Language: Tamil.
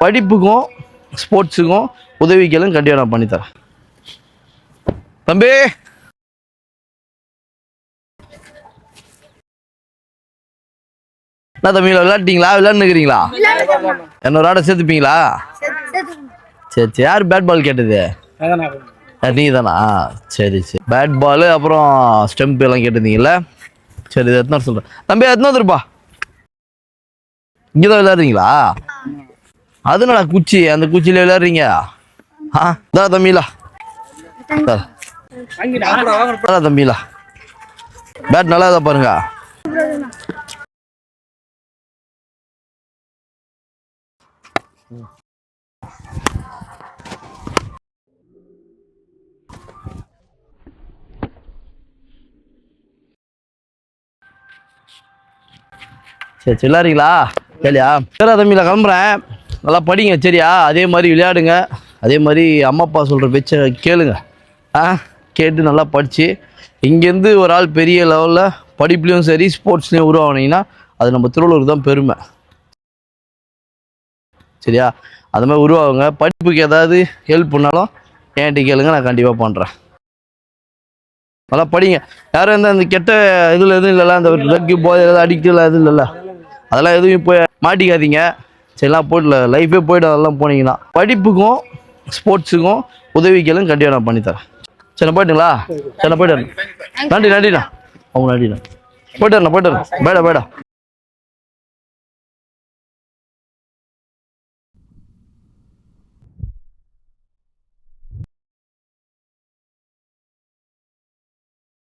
படிப்புக்கும் ஸ்போர்ட்ஸுக்கும் உதவிகளும் கண்டிப்பாக நான் பண்ணித்தரேன். தம்பி என்ன தம்பி விளையாட்டீங்களா? விளையாண்டுக்கிறீங்களா? என்னோட ஆட சேர்த்துப்பீங்களா? சரி சரி. யார் பேட் பால் கேட்டது? நீ தானா? சரி சரி. பேட் பால் அப்புறம் ஸ்டெம்ப் எல்லாம் கேட்டிருந்தீங்கல்ல. சரி இது எத்தனை சொல்கிறேன் தம்பி. எத்தனை வந்துருப்பா? இங்கே தான் விளையாடுறீங்களா? அதனால குச்சி அந்த குச்சியில் விளையாடுறீங்க. தான் தம்பிலா தம்பிலா பேட் நல்லா தான் பாருங்க. சரி விளையாடுறீங்களா? சரியா? சரி தம்பிலா கிளம்புறேன். நல்லா படிங்க சரியா? அதே மாதிரி விளையாடுங்க. அதே மாதிரி அம்மா அப்பா சொல்கிற பேச்சை கேளுங்க. கேட்டு நல்லா படித்து இங்கேருந்து ஒரு ஆள் பெரிய லெவலில் படிப்புலேயும் சரி ஸ்போர்ட்ஸ்லேயும் உருவாகினீங்கன்னா அது நம்ம திருவள்ளூருக்கு தான் பெருமை. சரியா? அது மாதிரி உருவாகுங்க. படிப்புக்கு ஏதாவது ஹெல்ப் பண்ணாலும் என்கிட்ட கேளுங்க, நான் கண்டிப்பாக பண்ணுறேன். நல்லா படிங்க. யாரும் எந்த அந்த கெட்ட இதில் எதுவும் இல்லைல்ல, அந்த ட்ரக்கு போதை எதாவது அடிக்டெல்லாம் எதுவும் இல்லைல்ல, அதெல்லாம் எதுவும் போய் மாட்டிக்காதீங்க சரிலாம். போய்டல லைஃபே போய்ட்டு அதெல்லாம் போனீங்கன்னா படிப்புக்கும் ஸ்போர்ட்ஸுக்கும் உதவிகளும் கண்டிப்பாக நான் பண்ணித்தரேன். சரி போய்ட்டுங்களா? சரி போய்ட்டு நன்றி நன்றிண்ணா. அவங்க நன்றிண்ணா. போய்ட்டு போய்ட்டு பேடா பேடா.